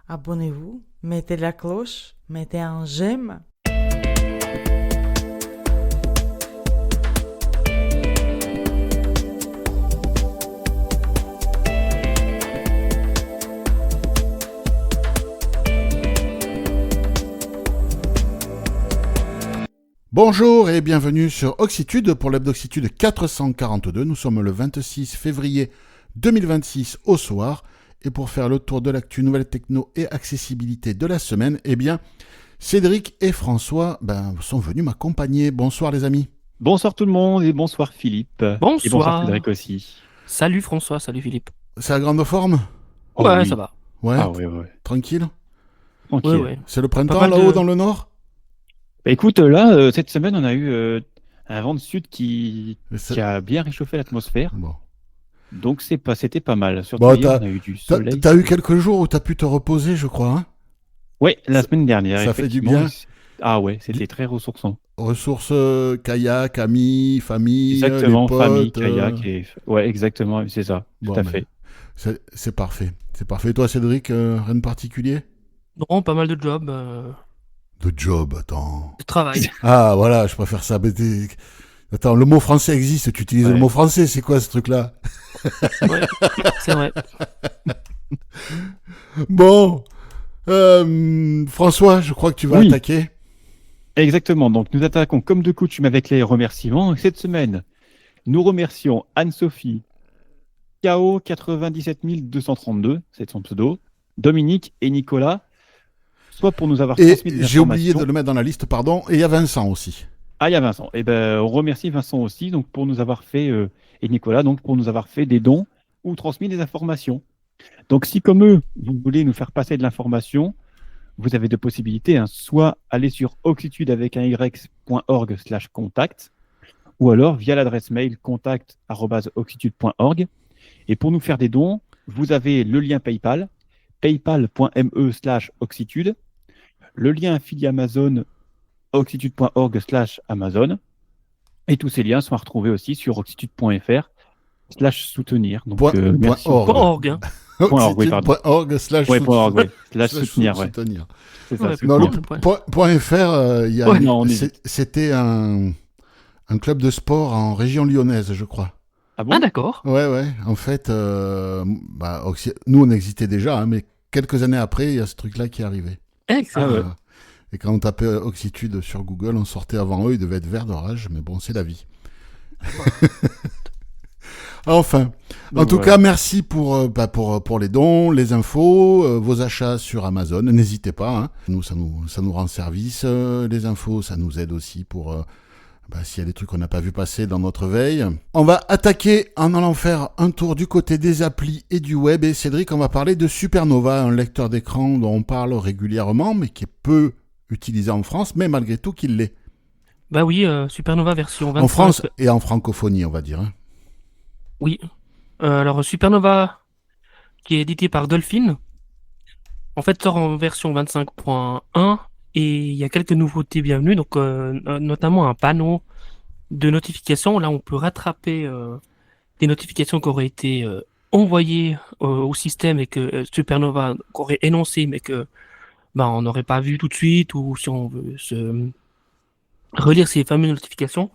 abonnez-vous, mettez la cloche, mettez un j'aime. Bonjour et bienvenue sur Oxitude pour l'Hebdoxitude 442. Nous sommes le 26 février 2026 au soir. Et pour faire le tour de l'actu nouvelle techno et accessibilité de la semaine, Cédric et François sont venus m'accompagner. Bonsoir les amis. Bonsoir tout le monde et bonsoir Philippe. Bonsoir. Et bonsoir Cédric aussi. Salut François, salut Philippe. C'est la grande forme ? Ouais, oui. ça va. Ouais. Ah ouais. Tranquille ? Tranquille. Ouais. C'est le printemps Pas mal là-haut de- dans le nord ? Bah, écoute, là, cette semaine, on a eu un vent de sud qui a bien réchauffé l'atmosphère. Bon. Donc c'était pas mal. Surtout Bon, hier, on a eu du soleil. T'as eu quelques jours où t'as pu te reposer, je crois. Hein ? Ouais, la semaine dernière. ça fait du effectivement. bien. Ah ouais, c'était très ressourçant. Ressources, kayak, amis, famille, Exactement, les potes, famille, kayak. Ouais, exactement, c'est ça. Bon, tout à mais fait. C'est parfait. C'est parfait. Et toi, Cédric, rien de particulier ? Non, pas mal de jobs, De job, attends. de travail. Ah, voilà, je préfère ça. Attends, le mot français existe, tu utilises Ouais. le mot français, c'est quoi ce truc-là ? Ouais, c'est vrai. Bon, François, je crois que tu vas Oui. attaquer. Exactement. Donc nous attaquons comme de coutume avec les remerciements. Et cette semaine, nous remercions Anne-Sophie, KO 97 232, c'est son pseudo, Dominique et Nicolas, soit pour nous avoir Et transmis des j'ai oublié de informations. le mettre dans la liste, pardon, et il y a Vincent aussi. Ah, il y a Vincent. Et ben, on remercie Vincent aussi, donc pour nous avoir fait et Nicolas, donc pour nous avoir fait des dons ou transmis des informations. Donc si comme eux, vous voulez nous faire passer de l'information, vous avez deux possibilités, hein. Soit aller sur oxitude avec un y.org/contact, ou alors via l'adresse mail contact@oxitude.org. Et pour nous faire des dons, vous avez le lien PayPal, paypal.me/oxitude, le lien affilié Amazon, oxitude.org/Amazon, et tous ces liens sont à retrouver aussi sur oxitude.fr/soutenir. Donc, merci. .org. .org, hein. .org, oui, pardon. .org slash Ouais, sout- .org, ouais. slash Soutenir, ouais. soutenir. C'est ça. Ouais, soutenir. Non, point, le point. .fr, il y a Ouais. Non, on hésite. c'était un club de sport en région lyonnaise, je crois. Ah bon? Ah d'accord. Ouais. En fait, nous, on existait déjà, hein, mais quelques années après, il y a ce truc-là qui est arrivé. Excellent. Ah ouais. Et quand on tapait Oxitude sur Google, on sortait avant eux, ils devaient être verts de rage, mais bon, c'est la vie. Enfin, en Donc, tout voilà. cas, merci pour les dons, les infos, vos achats sur Amazon. N'hésitez pas, hein. Nous, ça nous rend service. Les infos, ça nous aide aussi pour s'il y a des trucs qu'on n'a pas vu passer dans notre veille. On va attaquer en allant faire un tour du côté des applis et du web. Et Cédric, on va parler de Supernova, un lecteur d'écran dont on parle régulièrement, mais qui est peu utilisé en France, mais malgré tout qu'il l'est. Bah oui, Supernova version 25. En France et en francophonie, on va dire. Hein. Oui. Alors Supernova, qui est édité par Dolphin, en fait sort en version 25.1 et il y a quelques nouveautés bienvenues, donc notamment un panneau de notifications. Là, on peut rattraper des notifications qui auraient été envoyées au système et que Supernova aurait énoncé, mais que on n'aurait pas vu tout de suite, ou si on veut se relire ces fameuses notifications.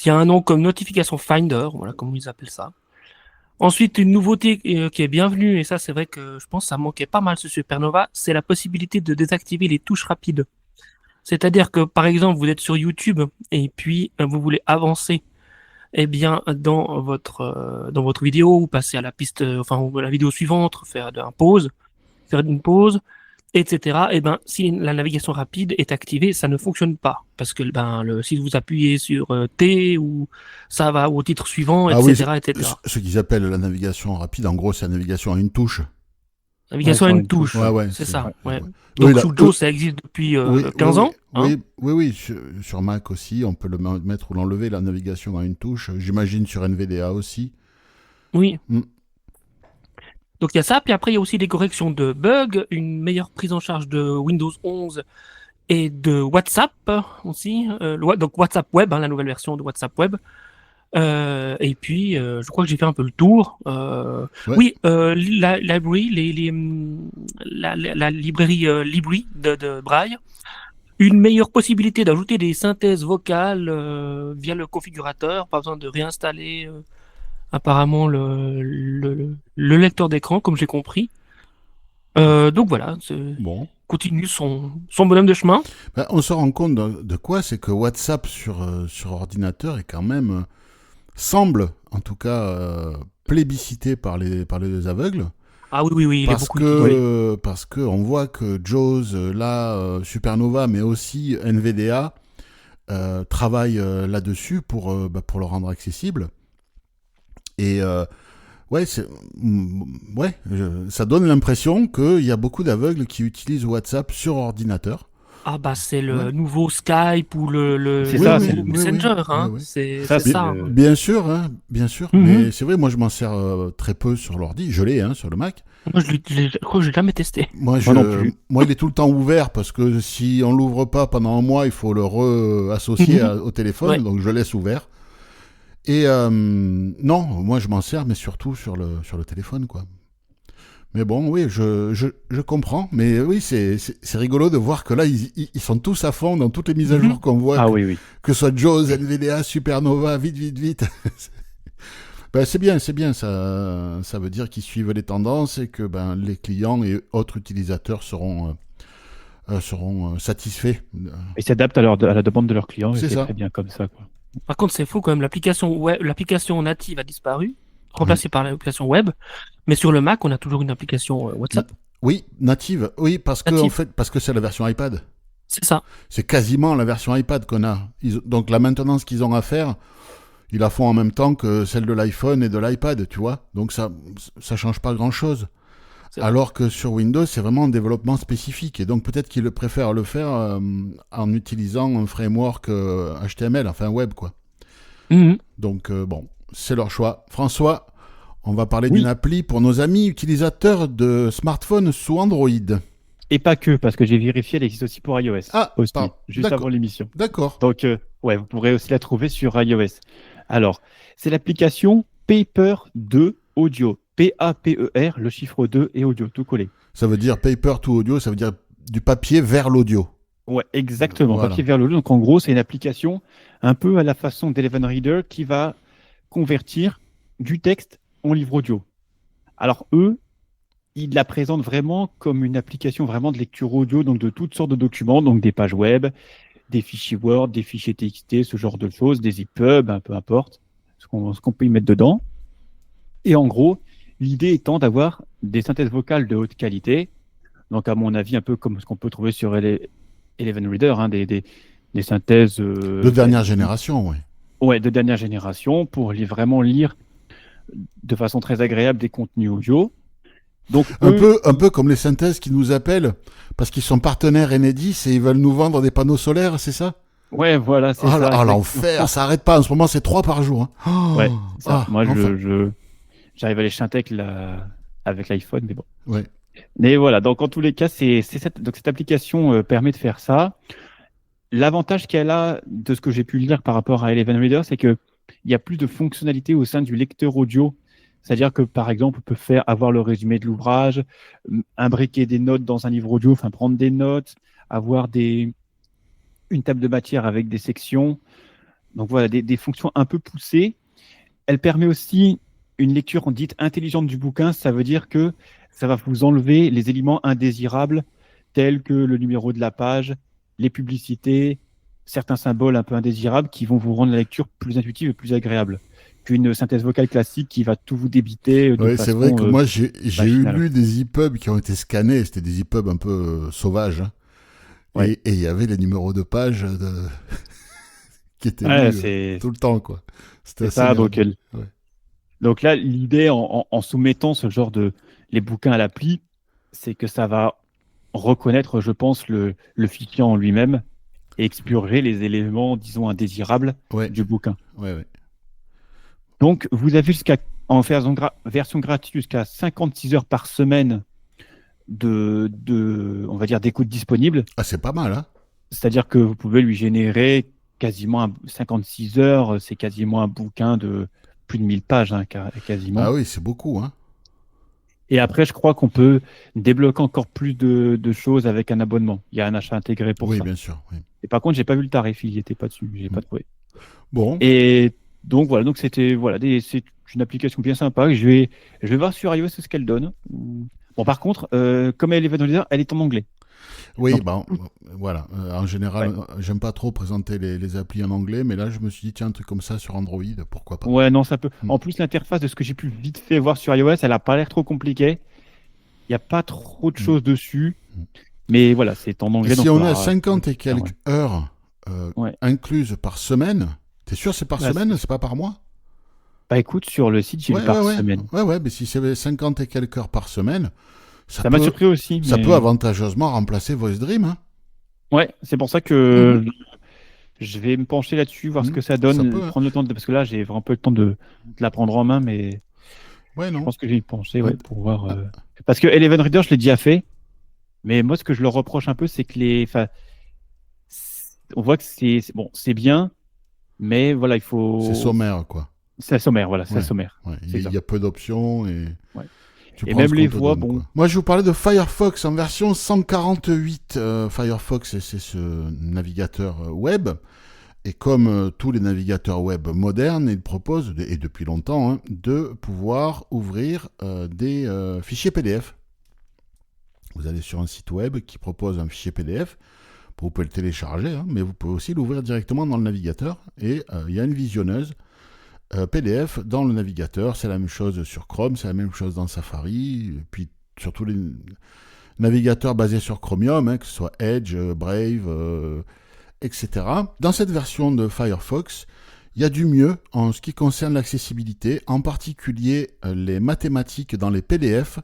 Il y a un nom comme Notification Finder, voilà comment ils appellent ça. Ensuite, une nouveauté qui est bienvenue, et ça c'est vrai que je pense que ça manquait pas mal ce Supernova, c'est la possibilité de désactiver les touches rapides. C'est-à-dire que par exemple vous êtes sur YouTube et puis vous voulez avancer dans votre vidéo ou passer à la piste, ou à la vidéo suivante, faire une pause, etc. Si la navigation rapide est activée, ça ne fonctionne pas parce que si vous appuyez sur T ou ça va au titre suivant, etc., etc. Ce qu'ils appellent la navigation rapide, en gros, c'est la navigation à une touche. Navigation à une touche, Ouais, c'est ça. Ouais. Oui, Donc sous Joe, ça existe depuis 15 ans. Hein. Oui. Sur Mac aussi, on peut le mettre ou l'enlever, la navigation à une touche. J'imagine sur NVDA aussi. Oui. Mm. Donc il y a ça, puis après il y a aussi des corrections de bugs, une meilleure prise en charge de Windows 11 et de WhatsApp aussi. Donc WhatsApp Web, la nouvelle version de WhatsApp Web. Et puis, je crois que j'ai fait un peu le tour. Ouais. Oui, la library, la librairie Libri de Braille, une meilleure possibilité d'ajouter des synthèses vocales via le configurateur, pas besoin de réinstaller apparemment le lecteur d'écran, comme j'ai compris. Donc voilà, Bon. continue son bonhomme de chemin. Ben, on se rend compte de quoi? C'est que WhatsApp sur ordinateur est quand même, semble en tout cas plébiscité par les aveugles. Ah oui, oui, oui, il est Parce beaucoup utilisé. parce que on voit que JAWS, là, Supernova, mais aussi NVDA, travaillent là-dessus pour le rendre accessible. Et ouais, ça donne l'impression qu'il y a beaucoup d'aveugles qui utilisent WhatsApp sur ordinateur. Ah bah c'est Ouais. le nouveau Skype ou le C'est Oui, ça, oui, c'est nouveau le- Messenger, oui, hein. oui. C'est Ça, c'est c'est ça. le- Bien sûr, Mhm. mais c'est vrai, moi je m'en sers très peu sur l'ordi, je l'ai sur le Mac. Moi, je crois que je l'ai jamais testé. Moi, Moi non plus. moi, il est tout le temps ouvert parce que si on l'ouvre pas pendant un mois, il faut le re-associer Mhm. au téléphone, Ouais. donc je laisse ouvert. Et non, moi je m'en sers, mais surtout sur le téléphone, quoi. Mais bon, oui, je comprends. Mais oui, c'est rigolo de voir que là, ils sont tous à fond dans toutes les mises à jour qu'on voit, Ah oui, oui. que ce soit JAWS, NVDA, Supernova, vite. Ben, c'est bien, ça veut dire qu'ils suivent les tendances et que ben, les clients et autres utilisateurs seront satisfaits. Ils s'adaptent à la demande de leurs clients et C'est c'est ça. très bien comme ça, quoi. Par contre, c'est fou quand même. L'application native a disparu, remplacée par l'application web. Mais sur le Mac, on a toujours une application WhatsApp. Oui, native. Oui, parce que Native. en fait, parce que c'est la version iPad. C'est ça. C'est quasiment la version iPad qu'on a. Donc la maintenance qu'ils ont à faire, ils la font en même temps que celle de l'iPhone et de l'iPad, tu vois. Donc ça change pas grand-chose. C'est vrai. Alors que sur Windows, c'est vraiment un développement spécifique. Et donc peut-être qu'ils préfèrent le faire en utilisant un framework HTML, enfin web, quoi. Mhm. Donc bon, c'est leur choix. François, on va parler Oui. d'une appli pour nos amis utilisateurs de smartphones sous Android. Et pas que, parce que j'ai vérifié, elle existe aussi pour iOS. Ah, aussi, pardon. juste D'accord. avant l'émission. D'accord. Donc, ouais, vous pourrez aussi la trouver sur iOS. Alors, c'est l'application Paper 2 Audio. Paper, le chiffre 2 et audio, tout collé. Ça veut dire paper to audio, ça veut dire du papier vers l'audio. Ouais, exactement. Voilà. Papier vers l'audio. Donc, en gros, c'est une application un peu à la façon d'Eleven Reader qui va convertir du texte en livre audio. Alors, eux, ils la présentent vraiment comme une application vraiment de lecture audio, donc de toutes sortes de documents, donc des pages web, des fichiers Word, des fichiers TXT, ce genre de choses, des EPUB, peu importe ce qu'on peut y mettre dedans. Et en gros, l'idée étant d'avoir des synthèses vocales de haute qualité, donc à mon avis un peu comme ce qu'on peut trouver sur Eleven Reader, hein, des synthèses De dernière génération, oui. ouais, de dernière génération pour vraiment lire de façon très agréable des contenus audio. Donc Un eux, peu comme les synthèses qui nous appellent parce qu'ils sont partenaires Enedis et ils veulent nous vendre des panneaux solaires, c'est ça? ouais, voilà, c'est Oh, ça. oh, l'enfer, ça arrête pas. En ce moment, c'est 3 par jour. Hein. Ouais, ça. Moi, enfin. j'arrive à les chanter avec l'iPhone, mais bon. Ouais. Mais voilà, donc en tous les cas, donc cette application permet de faire ça. L'avantage qu'elle a, de ce que j'ai pu lire par rapport à Eleven Reader, c'est qu'il y a plus de fonctionnalités au sein du lecteur audio. C'est-à-dire que, par exemple, on peut avoir le résumé de l'ouvrage, imbriquer des notes dans un livre audio, enfin prendre des notes, avoir une table de matière avec des sections. Donc voilà, des fonctions un peu poussées. Elle permet aussi une lecture dite intelligente du bouquin. Ça veut dire que ça va vous enlever les éléments indésirables tels que le numéro de la page, les publicités, certains symboles un peu indésirables qui vont vous rendre la lecture plus intuitive et plus agréable qu'une synthèse vocale classique qui va tout vous débiter de Ouais, façon c'est vrai que moi, j'ai machinale. lu des EPUB qui ont été scannés. C'était des EPUB un peu sauvages. Hein. Ouais. Et il y avait les numéros de page qui étaient Ouais, lus tout le temps, quoi. C'était c'est assez ça. Donc, nerveux. Ouais. donc là, l'idée en soumettant ce genre les bouquins à l'appli, c'est que ça va reconnaître, je pense, le fichier en lui-même et explorer les éléments, disons, indésirables Ouais. du bouquin. Ouais. Donc, vous avez en version gratuite jusqu'à 56 heures par semaine on va dire, d'écoute disponible. Ah, c'est pas mal, hein. C'est-à-dire que vous pouvez lui générer quasiment 56 heures, c'est quasiment un bouquin de plus de 1000 pages, hein, quasiment. Ah oui, c'est beaucoup, hein. Et après, je crois qu'on peut débloquer encore plus de choses avec un abonnement. Il y a un achat intégré pour Oui, ça. bien sûr. Oui. Et par contre, j'ai pas vu le tarif, il n'y était pas dessus, j'ai pas trouvé. Bon, Et donc voilà, donc c'était c'est une application bien sympa. Je vais voir sur iOS ce qu'elle donne. Bon, par contre, comme elle est vendue, elle est en anglais. oui, Donc, bon, voilà. En général, j'aime pas trop présenter les applis en anglais, mais là, je me suis dit, tiens, un truc comme ça sur Android, pourquoi pas. ouais, non, ça peut. Mm. En plus, l'interface de ce que j'ai pu vite fait voir sur iOS, elle a pas l'air trop compliquée. Il n'y a pas trop de choses dessus. Mais voilà, c'est en anglais. Et si donc on voilà, a 50 et quelques ouais. heures Ouais. incluses par semaine, t'es sûr c'est par Bah, semaine, c'est pas par mois? Bah écoute, sur le site, j'ai vu par semaine. Ouais, mais si c'est 50 et quelques heures par semaine, Ça m'a surpris aussi. ça mais- peut avantageusement remplacer Voice Dream. Hein. Ouais, c'est pour ça que je vais me pencher là-dessus, voir ce que ça donne, ça peut, hein. prendre le temps parce que là, j'ai vraiment peu le temps de la prendre en main, mais Ouais, je non. pense que j'ai me pencher Ouais. pour voir. Parce que Eleven Reader, je l'ai déjà fait, mais moi, ce que je leur reproche un peu, c'est que on voit que bon, c'est bien, mais voilà, il faut. C'est sommaire, quoi. C'est sommaire, voilà, c'est Ouais. sommaire. Ouais, C'est il ça. y a peu d'options et. Ouais. Tu Et prends même ce les qu'on te voix, donne, bon. quoi. Moi, je vous parlais de Firefox en version 148. Firefox, c'est ce navigateur web. Et comme tous les navigateurs web modernes, il propose, et depuis longtemps, hein, de pouvoir ouvrir des fichiers PDF. Vous allez sur un site web qui propose un fichier PDF. Vous pouvez le télécharger, hein, mais vous pouvez aussi l'ouvrir directement dans le navigateur. Et il y a une visionneuse PDF dans le navigateur. C'est la même chose sur Chrome, c'est la même chose dans Safari. Et puis sur tous les navigateurs basés sur Chromium, hein, que ce soit Edge, Brave, etc. Dans cette version de Firefox, il y a du mieux en ce qui concerne l'accessibilité, en particulier les mathématiques dans les PDF.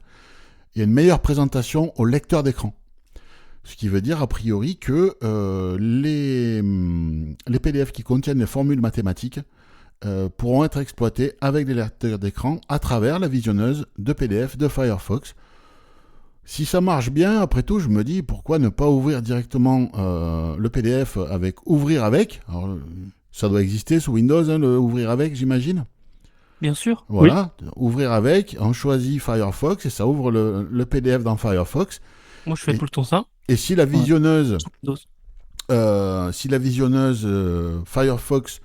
Il y a une meilleure présentation au lecteur d'écran. Ce qui veut dire, a priori, que les PDF qui contiennent les formules mathématiques pourront être exploités avec des lecteurs d'écran à travers la visionneuse de PDF de Firefox. Si ça marche bien, après tout, je me dis, pourquoi ne pas ouvrir directement le PDF avec Ouvrir avec. Alors, ça doit exister sous Windows, hein, le Ouvrir avec, j'imagine. Bien sûr. Voilà, Ouvrir avec, on choisit Firefox et ça ouvre le PDF dans Firefox. Moi, je fais tout le temps ça. Et si la visionneuse, Sous Windows. Firefox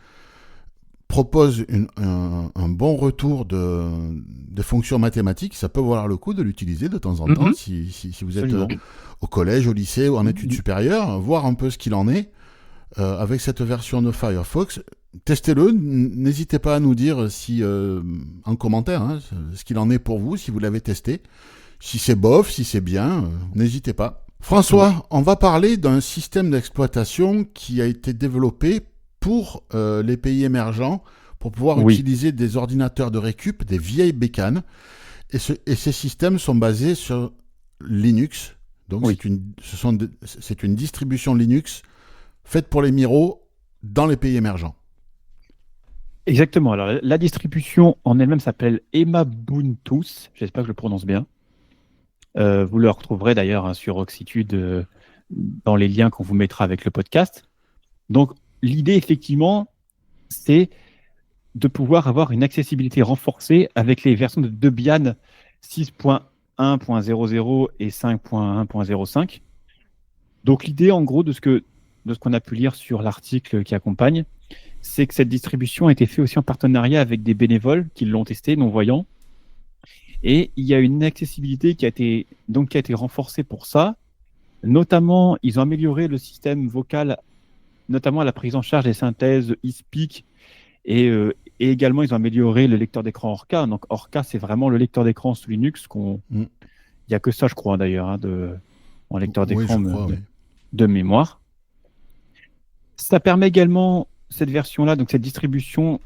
propose un bon retour de fonctions mathématiques, ça peut valoir le coup de l'utiliser de temps en temps si vous êtes au collège, au lycée ou en études supérieures, voir un peu ce qu'il en est avec cette version de Firefox. Testez-le, n'hésitez pas à nous dire si en commentaire hein, ce qu'il en est pour vous, si vous l'avez testé. Si c'est bof, si c'est bien, n'hésitez pas. François, on va parler d'un système d'exploitation qui a été développé pour les pays émergents, pour pouvoir utiliser des ordinateurs de récup, des vieilles bécanes. Et ces systèmes sont basés sur Linux. Donc c'est une distribution Linux faite pour les Miro dans les pays émergents. Exactement. Alors, la distribution en elle-même s'appelle Emabuntu. J'espère que je le prononce bien. Vous le retrouverez d'ailleurs hein, sur Oxitude dans les liens qu'on vous mettra avec le podcast. Donc, l'idée, effectivement, c'est de pouvoir avoir une accessibilité renforcée avec les versions de Debian 6.1.00 et 5.1.05. Donc, l'idée, en gros, de ce qu'on a pu lire sur l'article qui accompagne, c'est que cette distribution a été faite aussi en partenariat avec des bénévoles qui l'ont testé, non-voyants. Et il y a une accessibilité qui a été renforcée pour ça. Notamment, ils ont amélioré le système vocal, notamment la prise en charge des synthèses eSpeak. Et également, ils ont amélioré le lecteur d'écran Orca. Donc, Orca, c'est vraiment le lecteur d'écran sous Linux. Il n'y a que ça, je crois, d'ailleurs, hein, en lecteur d'écran de mémoire. Ça permet également, cette version-là, donc cette distribution,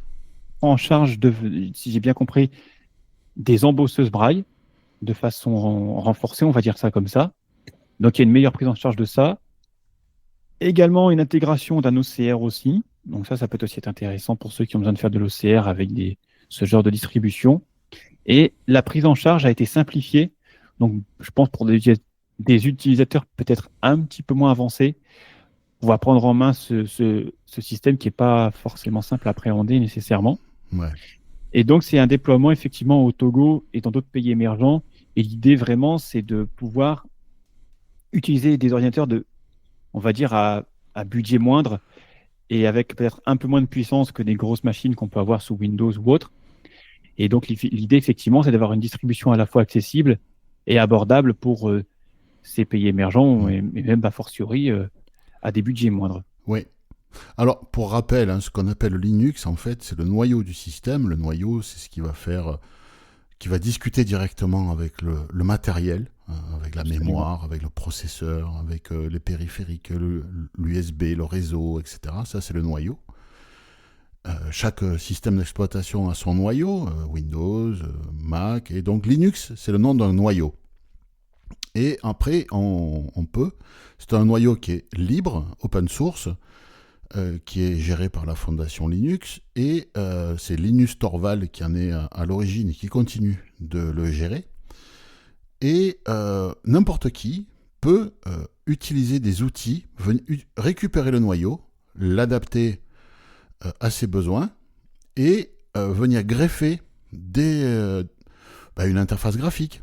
en charge de, si j'ai bien compris, des embosseuses braille de façon renforcée, on va dire ça comme ça. Donc, il y a une meilleure prise en charge de ça. Également, une intégration d'un OCR aussi. Donc, ça peut aussi être intéressant pour ceux qui ont besoin de faire de l'OCR avec ce genre de distribution. Et la prise en charge a été simplifiée. Donc, je pense pour des utilisateurs peut-être un petit peu moins avancés, pouvoir prendre en main ce système qui n'est pas forcément simple à appréhender nécessairement. Ouais. Et donc, c'est un déploiement effectivement au Togo et dans d'autres pays émergents. Et l'idée vraiment, c'est de pouvoir utiliser des ordinateurs on va dire, à budget moindre et avec peut-être un peu moins de puissance que des grosses machines qu'on peut avoir sous Windows ou autre. Et donc, l'idée, effectivement, c'est d'avoir une distribution à la fois accessible et abordable pour ces pays émergents et même, a fortiori, à des budgets moindres. Oui. Alors, pour rappel, ce qu'on appelle Linux, en fait, c'est le noyau du système. Le noyau, c'est ce qui va faire, qui va discuter directement avec le matériel, avec la mémoire, avec le processeur, avec les périphériques, l'USB, le réseau, etc. Ça, c'est le noyau. Chaque système d'exploitation a son noyau, Windows, Mac, et donc Linux, c'est le nom d'un noyau. Et après, on peut, c'est un noyau qui est libre, open source, qui est géré par la fondation Linux, et c'est Linus Torvald qui en est à l'origine et qui continue de le gérer. Et n'importe qui peut utiliser des outils, récupérer le noyau, l'adapter à ses besoins et venir greffer une interface graphique,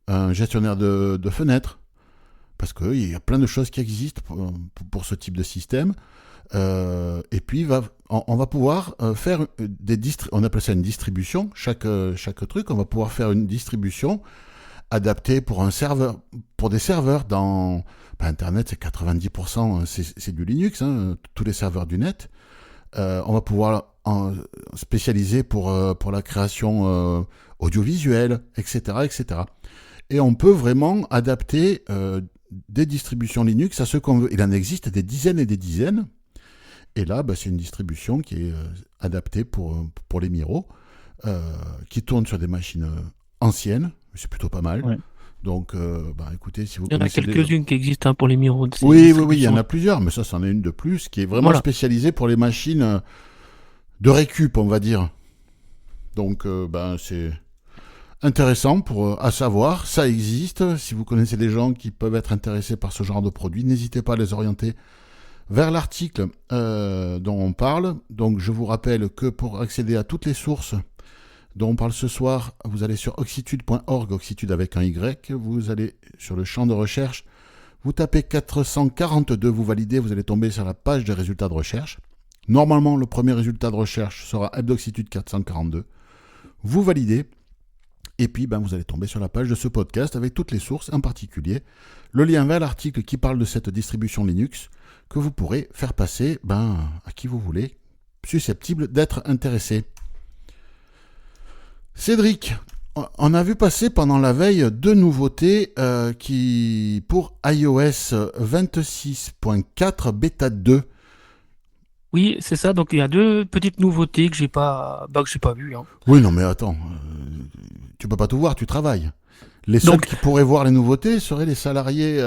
un gestionnaire de fenêtres, parce qu'il y a plein de choses qui existent pour ce type de système. Et puis on va pouvoir faire on appelle ça une distribution, chaque truc, on va pouvoir faire une distribution adaptée pour un serveur, pour des serveurs dans Internet, c'est 90%, c'est du Linux, tous les serveurs du net. On va pouvoir spécialiser pour la création audiovisuelle, etc., etc. Et on peut vraiment adapter des distributions Linux à ce qu'on veut. Il en existe des dizaines et des dizaines. Et là, c'est une distribution qui est adaptée pour les Miro, qui tourne sur des machines anciennes. C'est plutôt pas mal. Ouais. Donc, écoutez, si vous connaissez... Il y en a quelques-unes qui existent pour les Miro. Oui, il y en a plusieurs, mais ça, c'en est une de plus, qui est vraiment spécialisée pour les machines de récup, on va dire. Donc, c'est intéressant à savoir. Ça existe. Si vous connaissez des gens qui peuvent être intéressés par ce genre de produit, n'hésitez pas à les orienter vers l'article dont on parle. Donc, je vous rappelle que pour accéder à toutes les sources dont on parle ce soir, vous allez sur oxitude.org, oxitude avec un Y, vous allez sur le champ de recherche, vous tapez 442, vous validez, vous allez tomber sur la page des résultats de recherche. Normalement, le premier résultat de recherche sera Hebdoxitude 442. Vous validez, et puis vous allez tomber sur la page de ce podcast avec toutes les sources, en particulier le lien vers l'article qui parle de cette distribution Linux, que vous pourrez faire passer à qui vous voulez, susceptible d'être intéressé. Cédric, on a vu passer pendant la veille deux nouveautés qui pour iOS 26.4 bêta 2. Oui, c'est ça. Donc il y a deux petites nouveautés que j'ai pas vues. Oui, non mais attends, tu peux pas tout voir, tu travailles. Les seuls qui pourraient voir les nouveautés seraient les salariés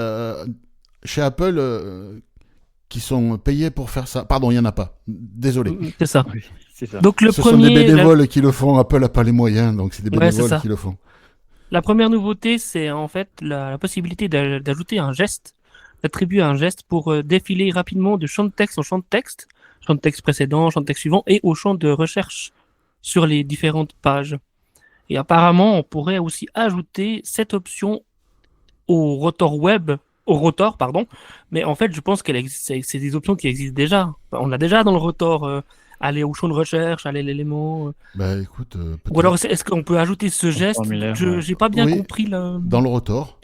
chez Apple qui sont payés pour faire ça. Pardon, il y en a pas. Désolé. C'est ça. Oui. Ça. Donc Ce sont des bénévoles qui le font, Apple n'a pas les moyens, donc c'est des bénévoles qui le font. La première nouveauté, c'est en fait la possibilité d'ajouter un geste, d'attribuer un geste pour défiler rapidement de champ de texte en champ de texte précédent, champ de texte suivant, et au champ de recherche sur les différentes pages. Et apparemment, on pourrait aussi ajouter cette option au rotor, mais en fait, je pense c'est des options qui existent déjà. On l'a déjà dans le rotor. Aller au champ de recherche, aller l'élément. Écoute, ou alors est-ce qu'on peut ajouter ce geste? J'ai pas bien compris dans le rotor.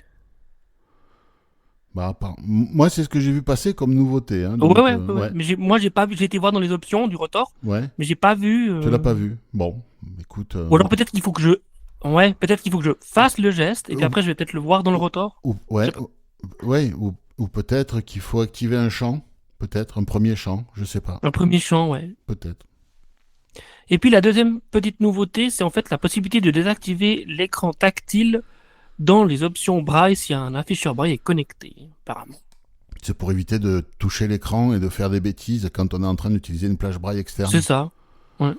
Moi, c'est ce que j'ai vu passer comme nouveauté. Donc, ouais. Mais moi, j'ai pas vu. J'ai été voir dans les options du rotor. Ouais. Mais j'ai pas vu. Tu l'as pas vu. Bon, écoute. Ou alors peut-être qu'il faut que je. Ouais, peut-être qu'il faut que je fasse le geste et puis après je vais peut-être le voir dans le rotor. Ou peut-être qu'il faut activer un champ. Peut-être un premier champ, je sais pas. Un premier champ, ouais. Peut-être. Et puis la deuxième petite nouveauté, c'est en fait la possibilité de désactiver l'écran tactile dans les options braille si un afficheur braille est connecté, apparemment. C'est pour éviter de toucher l'écran et de faire des bêtises quand on est en train d'utiliser une plage braille externe. C'est ça, ouais.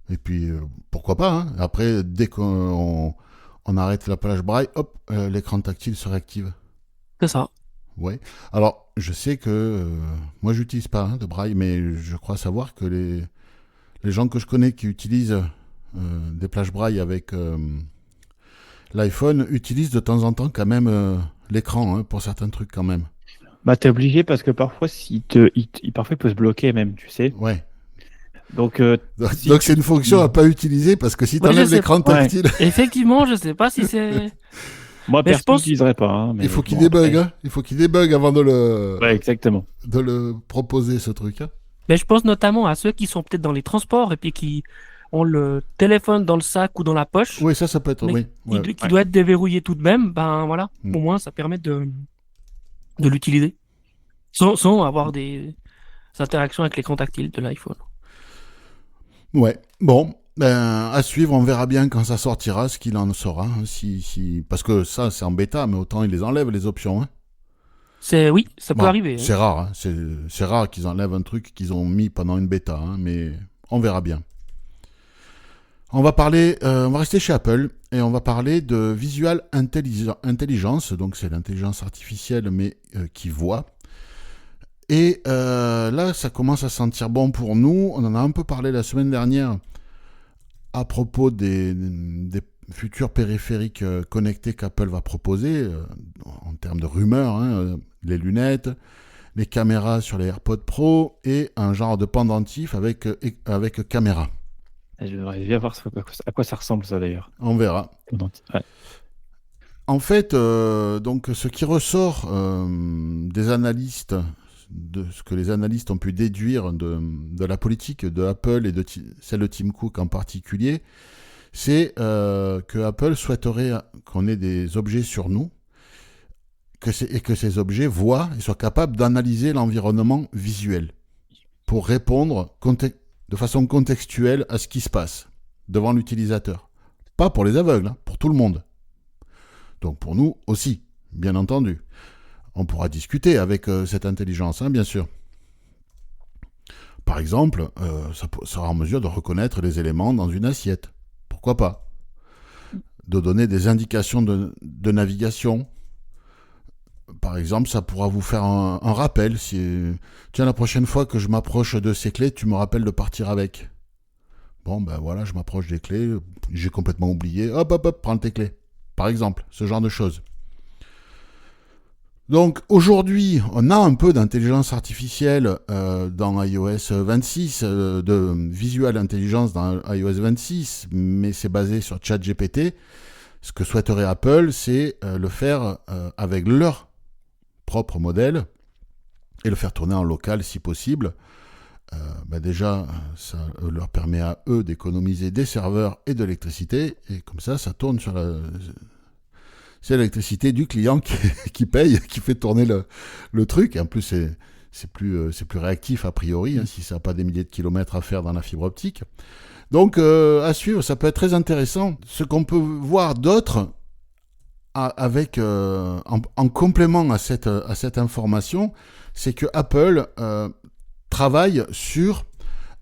Et puis, pourquoi pas, Après, dès qu'on arrête la plage braille, hop, l'écran tactile se réactive. C'est ça. Ouais. Alors, je sais que moi, j'utilise pas de braille, mais je crois savoir que les gens que je connais qui utilisent des plages braille avec l'iPhone utilisent de temps en temps quand même l'écran pour certains trucs quand même. Bah, t'es obligé parce que parfois, parfois, il peut se bloquer même, tu sais. Ouais. Donc, si Donc tu c'est une fonction à utilises- pas utiliser parce que si tu Ouais, je enlèves sais. l'écran tactile, Effectivement, je sais pas si c'est. Moi, Mais je perso, je pense. l'utiliserai pas. Hein, mais il faut qu'il bon, débug. après- Hein. Il faut qu'il débug avant Ouais, exactement. de le proposer ce truc. Hein. Mais je pense notamment à ceux qui sont peut-être dans les transports et puis qui ont le téléphone dans le sac ou dans la poche, Oui, ça peut être. mais Oui. Ouais. qui Ouais. doit être déverrouillé tout de même. Ben voilà, Mm. au moins ça permet de l'utiliser sans avoir des interactions avec l'écran tactile de l'iPhone. Ouais. Bon, ben, à suivre, on verra bien quand ça sortira, ce qu'il en sera. Hein, parce que ça, c'est en bêta, mais autant ils les enlèvent, les options. Hein. Oui, ça peut Bon, arriver. Hein. c'est rare. Hein. C'est rare qu'ils enlèvent un truc qu'ils ont mis pendant une bêta, hein, mais on verra bien. On va rester chez Apple et on va parler de Visual Intelligence. Donc c'est l'intelligence artificielle, mais qui voit. Et là, ça commence à sentir bon pour nous. On en a un peu parlé la semaine dernière à propos des futurs périphériques connectés qu'Apple va proposer, en termes de rumeurs, hein, les lunettes, les caméras sur les AirPods Pro et un genre de pendentif avec caméra. Je voudrais bien voir à quoi ça ressemble, ça, d'ailleurs. On verra. Ouais. En fait, donc, ce qui ressort des analystes, de ce que les analystes ont pu déduire de la politique de Apple et de celle de Tim Cook en particulier, c'est que Apple souhaiterait qu'on ait des objets sur nous et que ces objets voient et soient capables d'analyser l'environnement visuel pour répondre de façon contextuelle à ce qui se passe devant l'utilisateur. Pas pour les aveugles, hein, pour tout le monde. Donc pour nous aussi, bien entendu. On pourra discuter avec cette intelligence, hein, bien sûr. Par exemple, ça sera en mesure de reconnaître les éléments dans une assiette. Pourquoi pas? De donner des indications de navigation. Par exemple, ça pourra vous faire un rappel. Tiens, la prochaine fois que je m'approche de ces clés, tu me rappelles de partir avec. Bon, ben voilà, je m'approche des clés, j'ai complètement oublié. Hop, hop, hop, prends tes clés. Par exemple, ce genre de choses. Donc aujourd'hui, on a un peu d'intelligence artificielle dans iOS 26, de visual intelligence dans iOS 26, mais c'est basé sur ChatGPT. Ce que souhaiterait Apple, c'est le faire avec leur propre modèle et le faire tourner en local si possible. Déjà, ça leur permet à eux d'économiser des serveurs et de l'électricité, et comme ça tourne sur c'est l'électricité du client qui paye, qui fait tourner le truc. Et en plus, c'est plus réactif a priori, hein, si ça n'a pas des milliers de kilomètres à faire dans la fibre optique. Donc, à suivre, ça peut être très intéressant. Ce qu'on peut voir d'autre, en complément à cette information, c'est que Apple travaille sur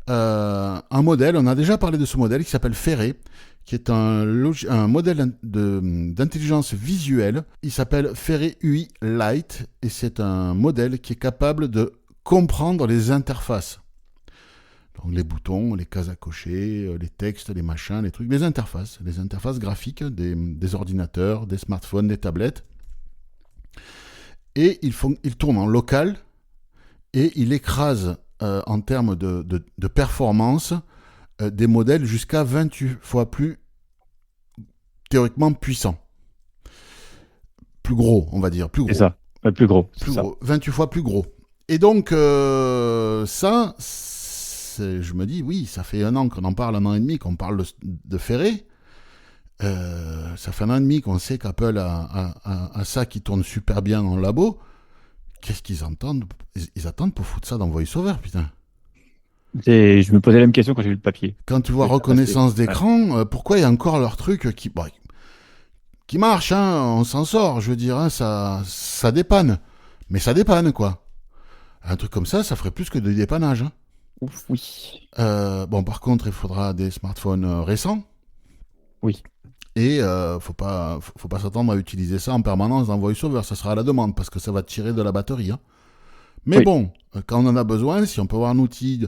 un modèle, on a déjà parlé de ce modèle qui s'appelle Ferré, qui est un modèle d'intelligence visuelle. Il s'appelle Ferré UI Lite et c'est un modèle qui est capable de comprendre les interfaces. Donc les boutons, les cases à cocher, les textes, les machins, les trucs, les interfaces graphiques des ordinateurs, des smartphones, des tablettes. Et il tourne en local et il écrase en termes de performance des modèles jusqu'à 28 fois plus théoriquement puissants. Plus gros, on va dire. Plus gros. C'est ça. Ouais, plus gros. Plus gros. 28 fois plus gros. Et donc, je me dis, oui, ça fait 1 an qu'on en parle, 1 an et demi qu'on parle de Ferré. Ça fait 1 an et demi qu'on sait qu'Apple a ça qui tourne super bien en labo. Qu'est-ce qu'ils entendent? Ils attendent pour foutre ça dans VoiceOver, putain. Je me posais la même question quand j'ai vu le papier. Quand tu vois reconnaissance d'écran, pourquoi il y a encore leur truc qui marche, hein, on s'en sort, je veux dire, hein, ça dépanne. Mais ça dépanne, quoi. Un truc comme ça ferait plus que de dépannage. Hein. Ouf, oui. Par contre, il faudra des smartphones récents. Oui. Et faut pas s'attendre à utiliser ça en permanence dans VoiceOver, ça sera à la demande parce que ça va tirer de la batterie. Hein. Mais Oui. bon, quand on en a besoin, si on peut avoir un outil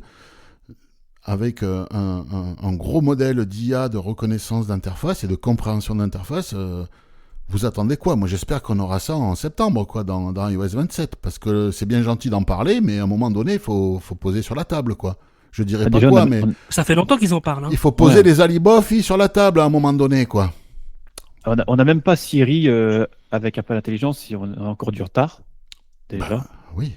avec un gros modèle d'IA de reconnaissance d'interface et de compréhension d'interface, vous attendez quoi? Moi, j'espère qu'on aura ça en septembre, quoi, dans iOS 27, parce que c'est bien gentil d'en parler, mais à un moment donné, il faut poser sur la table, quoi. Je dirais pas Déjà, quoi, mais Ça fait longtemps qu'ils en parlent. Hein. il faut poser Ouais. les alibofs sur la table à un moment donné, quoi. on a même pas Siri avec Apple Intelligence, si on a encore du retard, déjà. Bah, oui.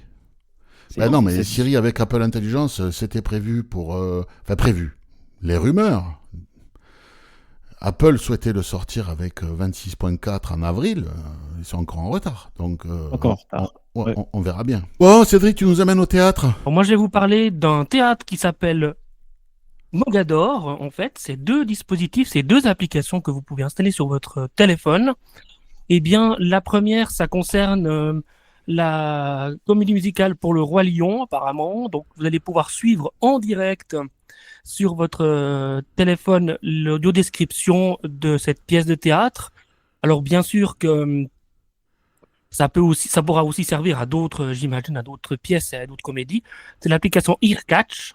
C'est- Bah non, mais c'est- Siri avec Apple Intelligence, c'était prévu pour... Enfin, prévu. Les rumeurs. Apple souhaitait le sortir avec 26.4 en avril. Ils sont encore en retard. Donc, Encore en retard. Ouais. on verra bien. Bon, Cédric, tu nous amènes au théâtre. Alors, moi, je vais vous parler d'un théâtre qui s'appelle Mogador. En fait, c'est 2 dispositifs, c'est 2 applications que vous pouvez installer sur votre téléphone. Eh bien, la première, ça concerne la comédie musicale pour le Roi Lion, apparemment. Donc, vous allez pouvoir suivre en direct sur votre téléphone l'audio-description de cette pièce de théâtre. Alors, bien sûr que ça pourra aussi servir à d'autres, j'imagine, à d'autres pièces et à d'autres comédies. C'est l'application Earcatch.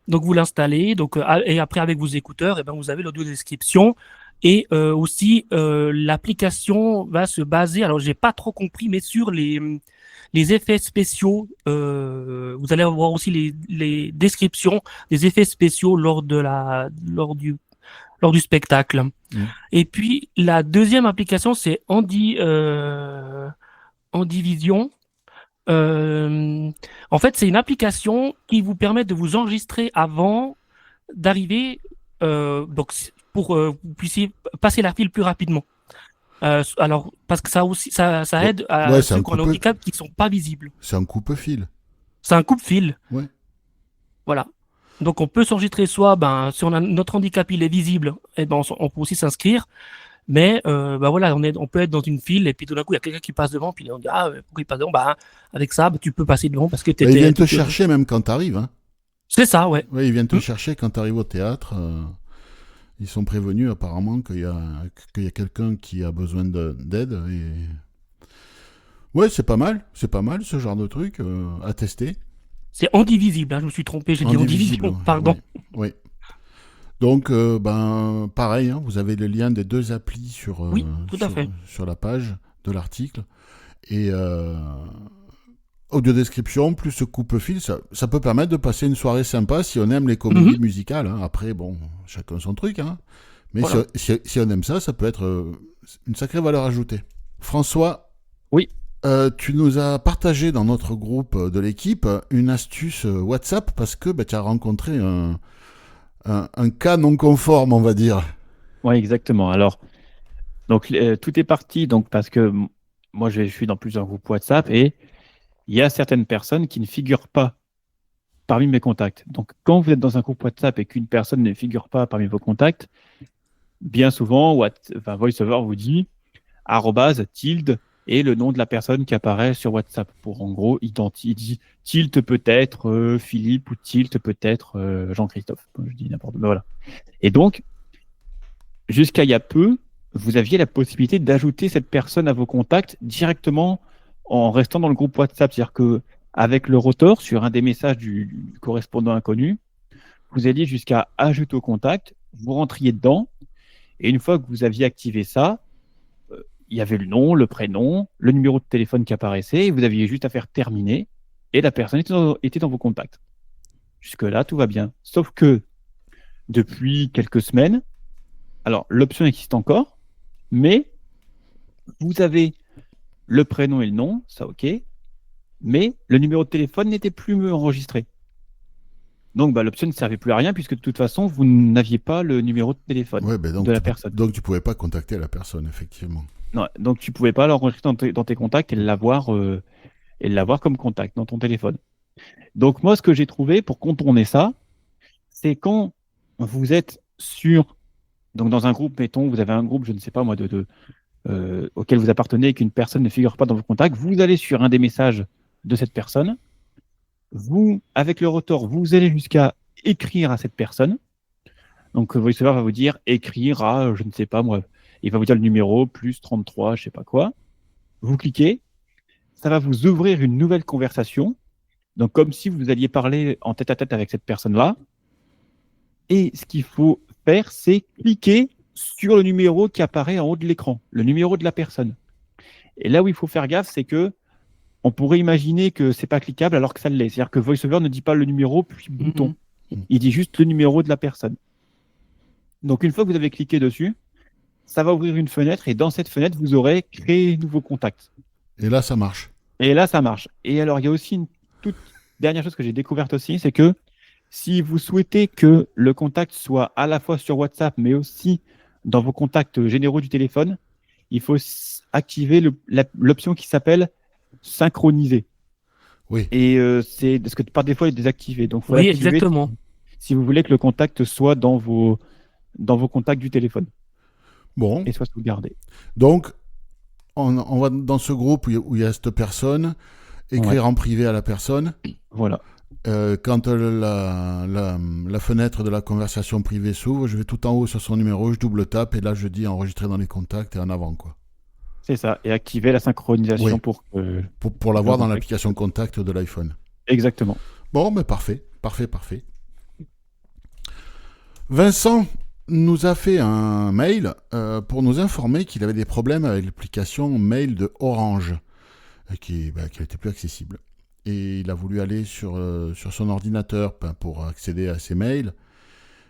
Donc, vous l'installez. Donc, et après, avec vos écouteurs, eh ben, vous avez l'audio-description. Et aussi, l'application va se baser, alors j'ai pas trop compris, mais sur les effets spéciaux. Vous allez avoir aussi les descriptions des effets spéciaux lors du spectacle. Mmh. Et puis la deuxième application, c'est Handivision. En fait, c'est une application qui vous permet de vous enregistrer avant d'arriver, donc pour que vous puissiez passer la file plus rapidement. Alors, parce que ça aussi, ça aide à Ouais, c'est ceux un qui ont un coupe- handicap qui sont pas visibles. C'est un coupe-fil. C'est un coupe-fil. Ouais. Voilà. Donc, on peut s'enregistrer soit, si notre handicap il est visible, eh ben, on peut aussi s'inscrire. Mais voilà, on peut être dans une file et puis tout d'un coup il y a quelqu'un qui passe devant, puis on dit pourquoi il passe devant? Avec ça, tu peux passer devant parce que Ils viennent te chercher même quand t'arrives. Hein. C'est ça, ouais. Ouais, ils viennent te chercher quand t'arrives au théâtre. Ils sont prévenus apparemment qu'il y a quelqu'un qui a besoin d'aide. Et... Ouais, c'est pas mal ce genre de truc à tester. C'est Handivisible, je me suis trompé, j'ai dit Handivision, pardon. Oui. Donc, pareil, hein, vous avez le lien des 2 applis sur la page de l'article. Et audio-description plus ce coupe-fil, ça peut permettre de passer une soirée sympa si on aime les comédies musicales. Hein. Après, bon, chacun son truc. Hein. Mais voilà. si on aime ça, ça peut être une sacrée valeur ajoutée. François, oui. Tu nous as partagé dans notre groupe de l'équipe une astuce WhatsApp parce que tu as rencontré un cas non conforme, on va dire. Oui, exactement. Alors, donc, tout est parti parce que moi, je suis dans plusieurs groupes WhatsApp et il y a certaines personnes qui ne figurent pas parmi mes contacts. Donc, quand vous êtes dans un groupe WhatsApp et qu'une personne ne figure pas parmi vos contacts, bien souvent, VoiceOver vous dit @ et le nom de la personne qui apparaît sur WhatsApp pour en gros identifier. Tilt peut-être Philippe ou Tilt peut-être Jean-Christophe. Je dis n'importe quoi. Voilà. Et donc, jusqu'à il y a peu, vous aviez la possibilité d'ajouter cette personne à vos contacts directement en restant dans le groupe WhatsApp. C'est-à-dire qu'avec le rotor, sur un des messages du correspondant inconnu, vous alliez jusqu'à ajouter au contact, vous rentriez dedans, et une fois que vous aviez activé ça, il y avait le nom, le prénom, le numéro de téléphone qui apparaissait, et vous aviez juste à faire terminer, et la personne était dans vos contacts. Jusque-là, tout va bien. Sauf que, depuis quelques semaines, alors l'option existe encore, mais vous avez le prénom et le nom, ça ok, mais le numéro de téléphone n'était plus enregistré. Donc l'option ne servait plus à rien, puisque de toute façon, vous n'aviez pas le numéro de téléphone de la personne. Donc tu ne pouvais pas contacter la personne, effectivement. Non, donc tu ne pouvais pas l'enregistrer dans tes contacts et l'avoir comme contact dans ton téléphone. Donc moi, ce que j'ai trouvé pour contourner ça, c'est quand vous êtes donc dans un groupe, mettons, vous avez un groupe, je ne sais pas moi, auquel vous appartenez et qu'une personne ne figure pas dans vos contacts, vous allez sur un des messages de cette personne, vous, avec le rotor, vous allez jusqu'à écrire à cette personne. Donc VoiceOver va vous dire écrire à, je ne sais pas moi, Il va vous dire le numéro, plus 33, je sais pas quoi. Vous cliquez, ça va vous ouvrir une nouvelle conversation. Donc, comme si vous alliez parler en tête-à-tête avec cette personne-là. Et ce qu'il faut faire, c'est cliquer sur le numéro qui apparaît en haut de l'écran, le numéro de la personne. Et là où il faut faire gaffe, c'est que on pourrait imaginer que c'est pas cliquable alors que ça l'est. C'est-à-dire que VoiceOver ne dit pas le numéro puis bouton. Il dit juste le numéro de la personne. Donc, une fois que vous avez cliqué dessus, ça va ouvrir une fenêtre et dans cette fenêtre, vous aurez créé nouveau contact. Et là, ça marche. Et là, ça marche. Et alors, il y a aussi une toute dernière chose que j'ai découverte aussi, c'est que si vous souhaitez que le contact soit à la fois sur WhatsApp, mais aussi dans vos contacts généraux du téléphone, il faut activer l'option qui s'appelle synchroniser. Oui. Et c'est parce que par défaut, il est désactivé. Donc, faut Oui, l'activer exactement. si vous voulez que le contact soit dans vos contacts du téléphone Bon. et soit sauvegardé. Donc, on va dans ce groupe où il y a cette personne, écrire en privé à la personne. Voilà. Quand la fenêtre de la conversation privée s'ouvre, je vais tout en haut sur son numéro, je double tape et là je dis enregistrer dans les contacts et en avant, quoi. C'est ça. Et activer la synchronisation Oui. pour l'avoir dans l'application contact de l'iPhone. Exactement. Bon, mais parfait. Vincent nous a fait un mail pour nous informer qu'il avait des problèmes avec l'application mail de Orange qui n'était plus accessible. Et il a voulu aller sur son ordinateur pour accéder à ses mails.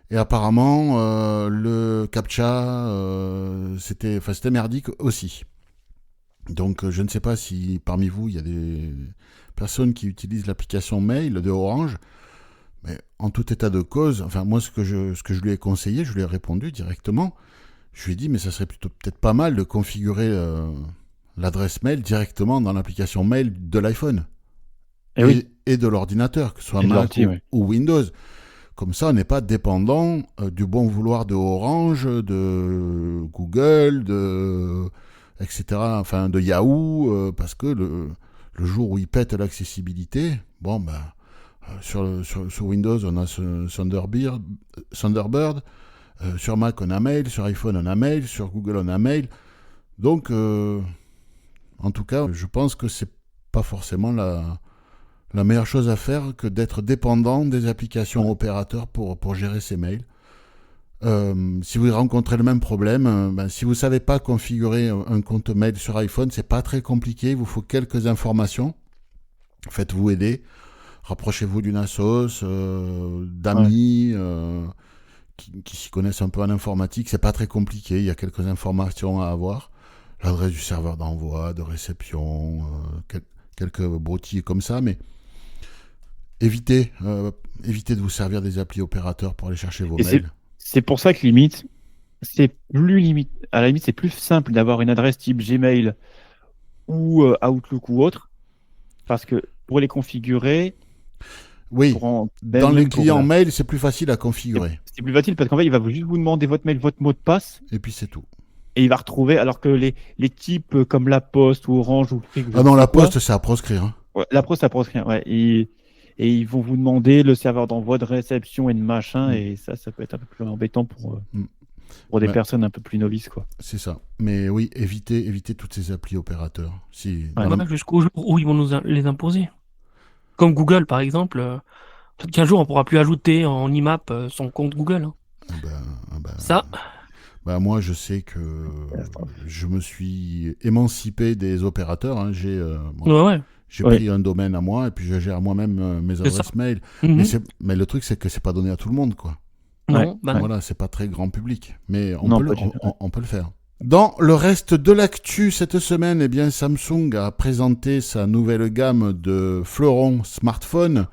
Et apparemment, le CAPTCHA, c'était merdique aussi. Donc, je ne sais pas si parmi vous, il y a des personnes qui utilisent l'application mail de Orange. Mais en tout état de cause, enfin, moi, ce que je lui ai conseillé, je lui ai répondu directement. Je lui ai dit, mais ça serait peut-être pas mal de configurer l'adresse mail directement dans l'application mail de l'iPhone. Et de l'ordinateur, que ce soit Mac ou Windows. Comme ça, on n'est pas dépendant du bon vouloir de Orange, de Google, etc., enfin de Yahoo, parce que le jour où ils pètent l'accessibilité, sur Windows, on a Thunderbird, sur Mac, on a Mail, sur iPhone, on a Mail, sur Google, on a Mail. Donc, en tout cas, je pense que c'est pas forcément la meilleure chose à faire que d'être dépendant des applications opérateurs pour gérer ses mails. Si vous rencontrez le même problème, si vous ne savez pas configurer un compte mail sur iPhone, c'est pas très compliqué, il vous faut quelques informations. Faites-vous aider, rapprochez-vous d'une assos, d'amis qui s'y connaissent un peu en informatique, c'est pas très compliqué, il y a quelques informations à avoir. L'adresse du serveur d'envoi, de réception, quelques broutilles comme ça, mais évitez de vous servir des applis opérateurs pour aller chercher vos mails. C'est pour ça que à la limite, c'est plus simple d'avoir une adresse type Gmail ou Outlook ou autre, parce que pour les configurer, oui, dans les clients mail, c'est plus facile à configurer. C'est plus facile parce qu'en fait, il va juste vous demander votre mail, votre mot de passe. Et puis c'est tout. Et il va retrouver, alors que les types comme La Poste ou Orange ou Free. Ah non, La Poste, c'est à proscrire. Hein. Ouais, La Poste, c'est à proscrire, ouais. Et ils vont vous demander le serveur d'envoi, de réception et de machin, et ça peut être un peu plus embêtant pour des personnes un peu plus novices, quoi. C'est ça. Mais oui, évitez toutes ces applis opérateurs. Jusqu'au jour où ils vont nous les imposer. Comme Google, par exemple. Peut-être qu'un jour, on pourra plus ajouter en IMAP son compte Google. Hein. Ça. Moi, je sais que je me suis émancipé des opérateurs. Hein. J'ai pris un domaine à moi et puis je gère moi-même mes adresses mail. Mais le truc, c'est que c'est pas donné à tout le monde, quoi. Non, voilà, c'est pas très grand public. Mais on peut le faire. Dans le reste de l'actu cette semaine, Samsung a présenté sa nouvelle gamme de fleurons smartphones.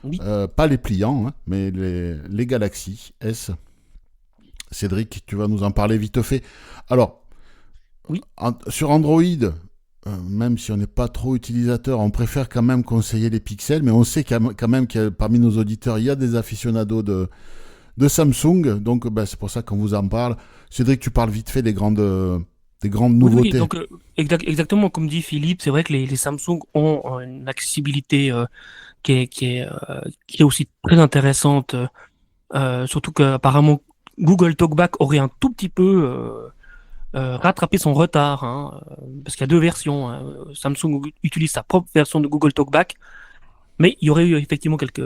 Oui. Pas les pliants, hein, mais les Galaxy S. Cédric, tu vas nous en parler vite fait. Alors, oui. Sur Android, même si on n'est pas trop utilisateur, on préfère quand même conseiller les pixels, mais on sait quand même que parmi nos auditeurs, il y a des aficionados de Samsung, donc c'est pour ça qu'on vous en parle. Cédric, tu parles vite fait des grandes nouveautés. Oui, donc exactement comme dit Philippe, c'est vrai que les Samsung ont une accessibilité qui est aussi très intéressante, surtout qu'apparemment Google Talkback aurait un tout petit peu rattraper son retard, hein, parce qu'il y a deux versions, hein. Samsung utilise sa propre version de Google Talkback, mais il y aurait eu effectivement quelques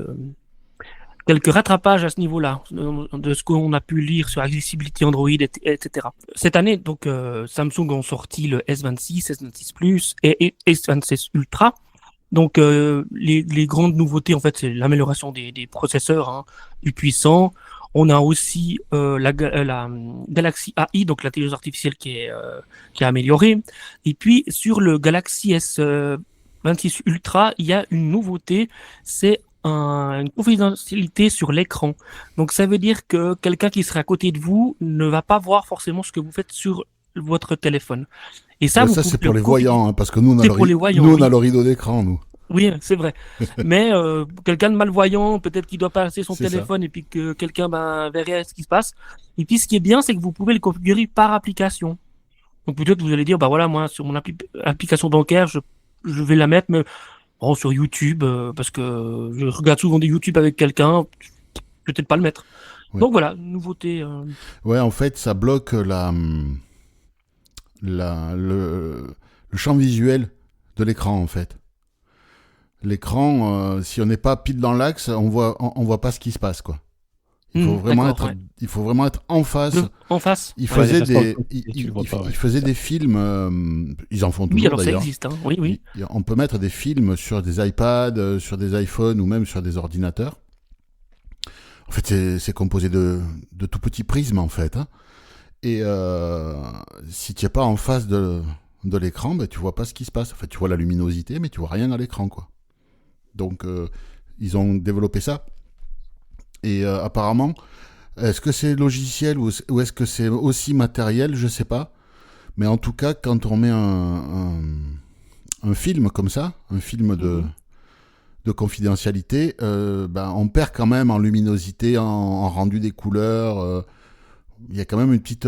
rattrapages à ce niveau-là, de ce qu'on a pu lire sur Accessibility Android, etc. Cette année, donc, Samsung ont sorti le S26, S26 Plus et S26 Ultra. Donc, les grandes nouveautés, en fait, c'est l'amélioration des processeurs, hein, plus puissants. On a aussi la Galaxy AI, donc l'intelligence artificielle qui est améliorée. Et puis, sur le Galaxy S26 Ultra, il y a une nouveauté, c'est une confidentialité sur l'écran. Donc, ça veut dire que quelqu'un qui serait à côté de vous ne va pas voir forcément ce que vous faites sur votre téléphone. Et ça, Bah, vous ça, pouvez c'est pour le les voyants, hein, parce que nous, on a, C'est pour les voyants, nous, on a oui. le rideau d'écran, nous. Oui, c'est vrai. Mais quelqu'un de malvoyant, peut-être qu'il doit passer son C'est ça. téléphone et puis que quelqu'un verrait ce qui se passe. Et puis, ce qui est bien, c'est que vous pouvez le configurer par application. Donc, peut-être que vous allez dire, bah voilà, moi, sur mon application bancaire, je vais la mettre, mais bon, sur YouTube, parce que je regarde souvent des YouTube avec quelqu'un, peut-être pas le mettre. Ouais. Donc voilà, nouveauté. Ouais, en fait, ça bloque le champ visuel de l'écran, en fait. L'écran, si on n'est pas pile dans l'axe, on voit pas ce qui se passe, quoi. Il faut vraiment être en face. En face. Il Ouais, faisait ça se des, passe, tu le vois pas, ouais, il faisait c'est ça. des films. Ils en font toujours Oui, alors ça d'ailleurs. existe, hein. Oui, oui. On peut mettre des films sur des iPads, sur des iPhones ou même sur des ordinateurs. En fait, c'est composé de tout petits prismes, en fait, hein. Et si tu n'es pas en face de l'écran, ben, tu vois pas ce qui se passe. En fait, tu vois la luminosité, mais tu vois rien à l'écran, quoi. Donc, ils ont développé ça. Et apparemment, est-ce que c'est logiciel ou est-ce que c'est aussi matériel? Je sais pas. Mais en tout cas, quand on met un film comme ça, un film de confidentialité, ben, on perd quand même en luminosité, en rendu des couleurs. Il y a quand même un petit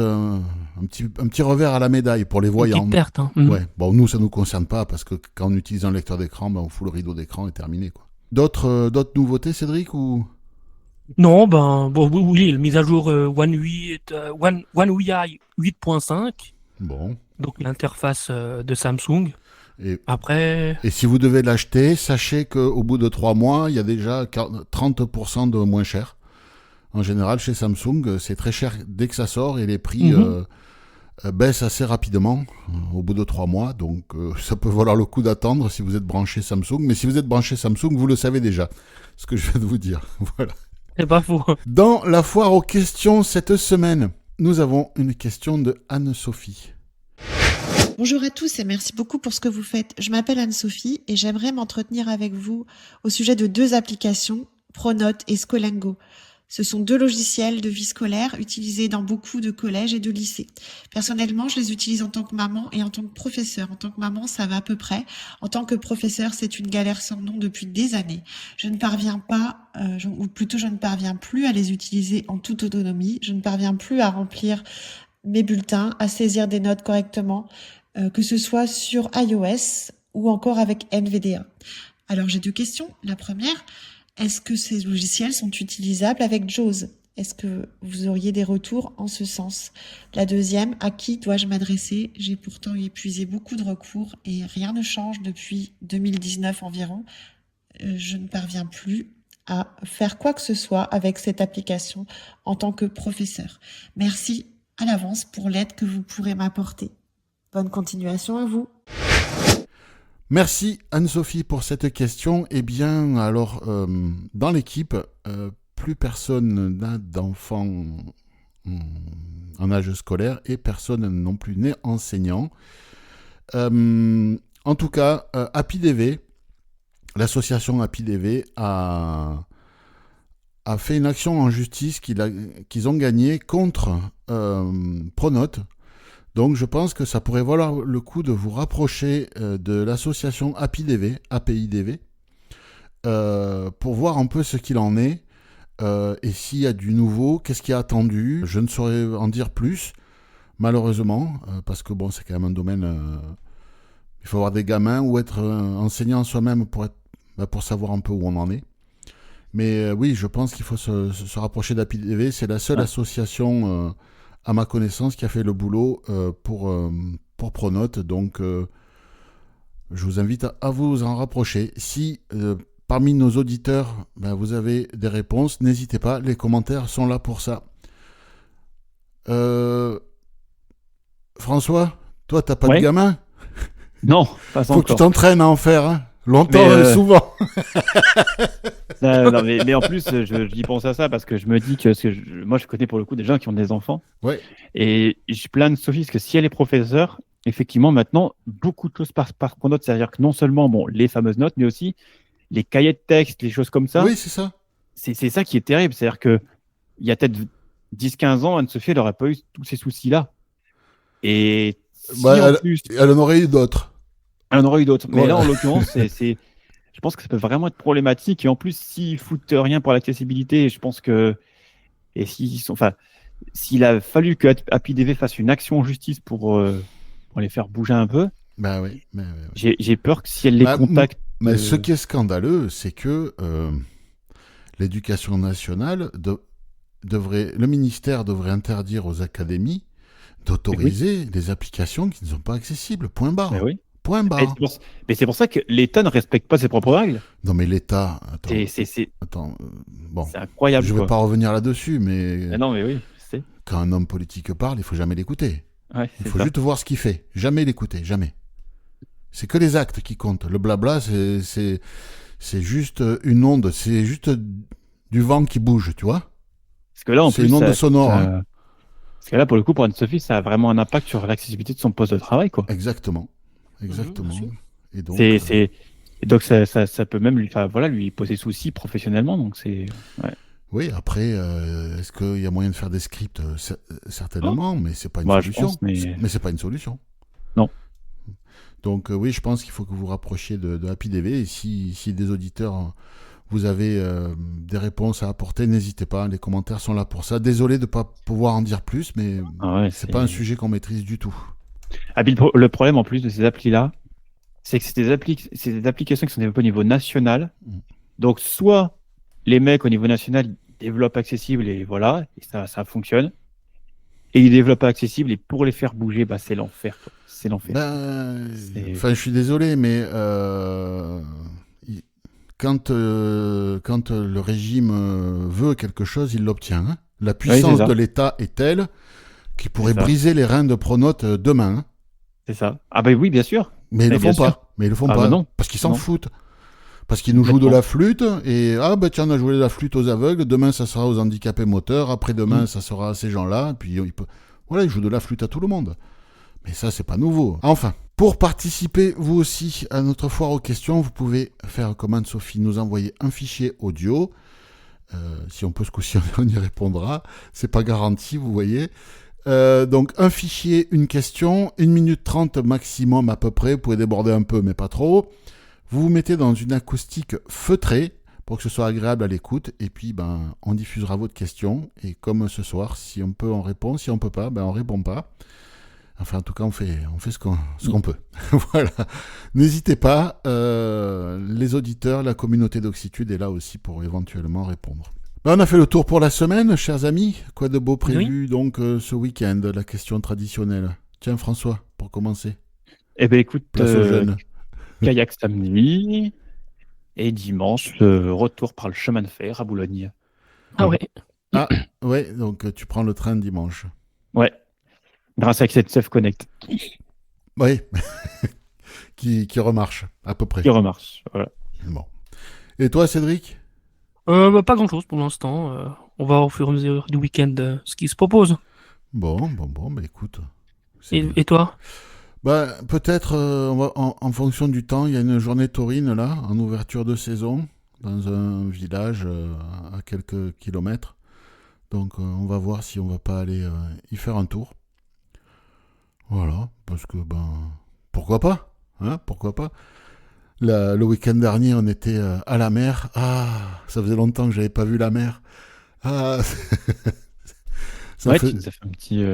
revers à la médaille pour les voyants. Une petite perte, hein. Ouais. Bon, nous, ça nous concerne pas parce que quand on utilise un lecteur d'écran, ben, on fout le rideau d'écran et terminé, quoi. D'autres nouveautés, Cédric, ou? Non, bon, oui, la mise à jour One UI 8.5, Bon. donc l'interface de Samsung. Et Après, si vous devez l'acheter, sachez qu'au bout de 3 mois, il y a déjà 30% de moins cher. En général, chez Samsung, c'est très cher dès que ça sort et les prix baissent assez rapidement au bout de 3 mois. Donc, ça peut valoir le coup d'attendre si vous êtes branché Samsung. Mais si vous êtes branché Samsung, vous le savez déjà, ce que je viens de vous dire. Voilà. c'est pas faux. Dans la foire aux questions cette semaine, nous avons une question de Anne-Sophie. Bonjour à tous et merci beaucoup pour ce que vous faites. Je m'appelle Anne-Sophie et j'aimerais m'entretenir avec vous au sujet de 2 applications, Pronote et Scolingo. Ce sont 2 logiciels de vie scolaire utilisés dans beaucoup de collèges et de lycées. Personnellement, je les utilise en tant que maman et en tant que professeur. En tant que maman, ça va à peu près. En tant que professeur, c'est une galère sans nom depuis des années. Je ne parviens pas, ou plutôt je ne parviens plus à les utiliser en toute autonomie. Je ne parviens plus à remplir mes bulletins, à saisir des notes correctement, que ce soit sur iOS ou encore avec NVDA. Alors j'ai 2 questions. La première, est-ce que ces logiciels sont utilisables avec JAWS? Est-ce que vous auriez des retours en ce sens? La deuxième, à qui dois-je m'adresser? J'ai pourtant épuisé beaucoup de recours et rien ne change depuis 2019 environ. Je ne parviens plus à faire quoi que ce soit avec cette application en tant que professeur. Merci à l'avance pour l'aide que vous pourrez m'apporter. Bonne continuation à vous. Merci Anne-Sophie pour cette question. Eh bien, alors, dans l'équipe, plus personne n'a d'enfants en âge scolaire et personne non plus n'est enseignant. En tout cas, HappyDV, l'association HappyDV a fait une action en justice qu'ils ont gagnée contre Pronote. Donc je pense que ça pourrait valoir le coup de vous rapprocher de l'association HappyDV, APIDV, pour voir un peu ce qu'il en est et s'il y a du nouveau, qu'est-ce qui est attendu. Je ne saurais en dire plus, malheureusement, parce que bon, c'est quand même un domaine... il faut avoir des gamins ou être enseignant soi-même pour savoir un peu où on en est. Mais oui, je pense qu'il faut se rapprocher d'HappyDV. C'est la seule association à ma connaissance, qui a fait le boulot pour Pronote. Donc, je vous invite à vous en rapprocher. Si parmi nos auditeurs, vous avez des réponses, n'hésitez pas, les commentaires sont là pour ça. François, toi, t'as pas de gamin? Non, pas Faut encore. que tu t'entraînes à en faire, hein. Longtemps Mais, et souvent. Non, mais en plus, j'y pense à ça parce que je me dis que, moi, je connais pour le coup des gens qui ont des enfants. Ouais. Et je plains Sophie parce que si elle est professeure, effectivement, maintenant, beaucoup de choses par Pronote. C'est-à-dire que non seulement les fameuses notes, mais aussi les cahiers de texte, les choses comme ça. Oui, c'est ça. C'est ça qui est terrible. C'est-à-dire que il y a peut-être 10-15 ans, Anne-Sophie, elle n'aurait pas eu tous ces soucis-là. Et si en plus, elle en aurait eu d'autres. elle en aurait eu d'autres. Mais Voilà. là, en l'occurrence, je pense que ça peut vraiment être problématique. Et en plus, s'ils foutent rien pour l'accessibilité, je pense que. Et s'il a fallu que HappyDV fasse une action en justice pour les faire bouger un peu, Oui. j'ai peur que si elle les contacte. Mais ce qui est scandaleux, c'est que l'éducation nationale le ministère devrait interdire aux académies d'autoriser des applications qui ne sont pas accessibles. Point barre. Mais oui. Point barre. Mais c'est pour ça que l'État ne respecte pas ses propres règles. Non, mais l'État. Attends, bon. C'est incroyable. Je ne vais pas revenir là-dessus, mais. Non, mais oui. Quand un homme politique parle, il ne faut jamais l'écouter. Ouais, il faut juste voir ce qu'il fait. Jamais l'écouter. Jamais. C'est que les actes qui comptent. Le blabla, c'est juste une onde. C'est juste du vent qui bouge, tu vois. Parce que là, en c'est plus, une onde sonore. Parce que là, pour le coup, pour Anne-Sophie, ça a vraiment un impact sur l'accessibilité de son poste de travail, quoi. Exactement. Et donc, donc ça peut même lui poser souci professionnellement. Donc c'est. Ouais. Oui, après, est-ce qu'il y a moyen de faire des scripts? Certainement, mais c'est pas une solution. Mais c'est pas une solution. Non. Donc oui, je pense qu'il faut que vous rapprochiez de HappyDV. Et si des auditeurs, vous avez des réponses à apporter, n'hésitez pas. Les commentaires sont là pour ça. Désolé de ne pas pouvoir en dire plus, mais c'est pas un sujet qu'on maîtrise du tout. Ah, le problème en plus de ces applis-là, c'est que c'est des applications qui sont développées au niveau national. Donc soit les mecs au niveau national développent accessible et voilà, et ça fonctionne. Et ils développent pas accessible et pour les faire bouger, c'est l'enfer. C'est l'enfer. Je suis désolé, mais quand le régime veut quelque chose, il l'obtient. Hein. La puissance de l'État est telle qu'il pourrait briser les reins de Pronote demain. Hein. C'est ça. Ah oui, bien sûr. Mais ils le font pas. Mais ils le font pas. Non. Parce qu'ils s'en foutent. Parce qu'ils nous jouent de la flûte, et tiens, on a joué de la flûte aux aveugles, demain ça sera aux handicapés moteurs, après-demain ça sera à ces gens-là, puis ils jouent de la flûte à tout le monde. Mais ça, c'est pas nouveau. Enfin, pour participer, vous aussi, à notre foire aux questions, vous pouvez faire comme Anne-Sophie, nous envoyer un fichier audio. Si on peut ce coup-ci, on y répondra. C'est pas garanti, vous voyez. Donc, un fichier, une question, 1 minute 30 maximum à peu près. Vous pouvez déborder un peu, mais pas trop. Vous vous mettez dans une acoustique feutrée pour que ce soit agréable à l'écoute. Et puis, on diffusera votre question. Et comme ce soir, si on peut, on répond. Si on peut pas, on répond pas. Enfin, en tout cas, on fait ce qu'on peut. Voilà. N'hésitez pas. Les auditeurs, la communauté d'Oxitude est là aussi pour éventuellement répondre. On a fait le tour pour la semaine, chers amis. Quoi de beau prévu donc ce week-end, la question traditionnelle. Tiens, François, pour commencer. Eh bien, écoute, jeune. Kayak samedi et dimanche, retour par le chemin de fer à Boulogne. Ah ouais. Ah ouais, donc tu prends le train dimanche. Ouais, grâce à SNCF Connect. Oui, qui remarche à peu près. Qui remarche, voilà. Bon. Et toi, Cédric ? Pas grand-chose pour l'instant. On va au fur et à mesure du week-end ce qui se propose. Bon, écoute. Et toi ? Peut-être en fonction du temps, il y a une journée taurine là, en ouverture de saison, dans un village à quelques kilomètres. Donc on va voir si on va pas aller y faire un tour. Voilà, parce que pourquoi pas, hein, pourquoi pas. Le week-end dernier, on était à la mer. Ah, ça faisait longtemps que j'avais pas vu la mer. Ah, ça fait un petit.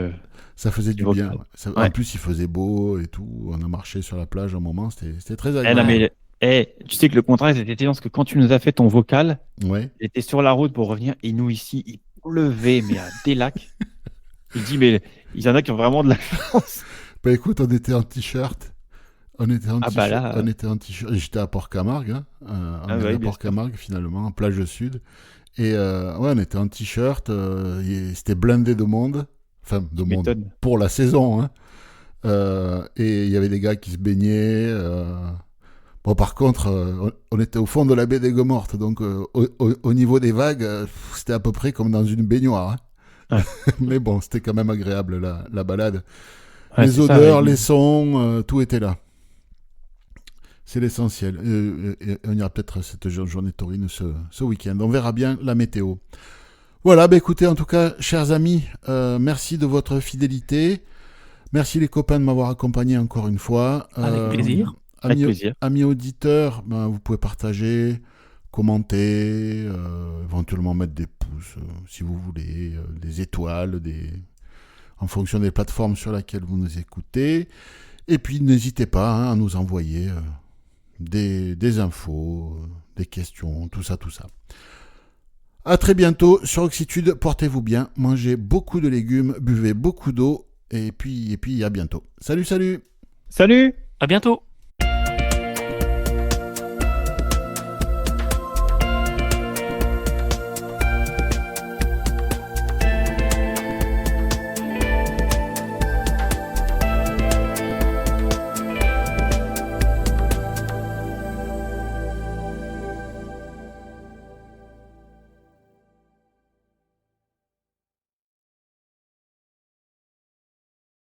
Ça faisait du bien. En plus, il faisait beau et tout. On a marché sur la plage un moment. C'était très agréable. Tu sais que le contraire, c'était étonnant parce que quand tu nous as fait ton vocal, ouais. j'étais sur la route pour revenir et nous ici, il pleuvait, mais à des lacs. Il dit, mais il y en a qui ont vraiment de la chance. Bah écoute, on était en t-shirt. On était en Ah t-shirt. bah là, On était en t-shirt. J'étais à Port-Camargue. Hein. On ah est bah à oui, bien sûr. Port-Camargue finalement, en plage sud. Et ouais, on était en t-shirt. C'était blindé de monde. Enfin, de Tu monde. m'étonnes. Pour la saison. Hein. Et il y avait des gars qui se baignaient. Bon, par contre, on était au fond de la baie des Gueux-Mortes. Donc, au niveau des vagues, c'était à peu près comme dans une baignoire. Hein. Ouais. Mais bon, c'était quand même agréable la balade. Ouais, Les c'est ça, odeurs, ouais. les sons, tout était là. C'est l'essentiel. Et on ira peut-être cette journée taurine ce week-end. On verra bien la météo. Voilà, bah écoutez, en tout cas, chers amis, merci de votre fidélité. Merci les copains de m'avoir accompagné encore une fois. Avec plaisir. Avec plaisir. Amis auditeurs, ben, vous pouvez partager, commenter, éventuellement mettre des pouces si vous voulez, des étoiles, en fonction des plateformes sur lesquelles vous nous écoutez. Et puis n'hésitez pas hein, à nous envoyer des infos, des questions, tout ça. À très bientôt sur Oxitude, portez-vous bien, mangez beaucoup de légumes, buvez beaucoup d'eau, et puis à bientôt. Salut! Salut! À bientôt.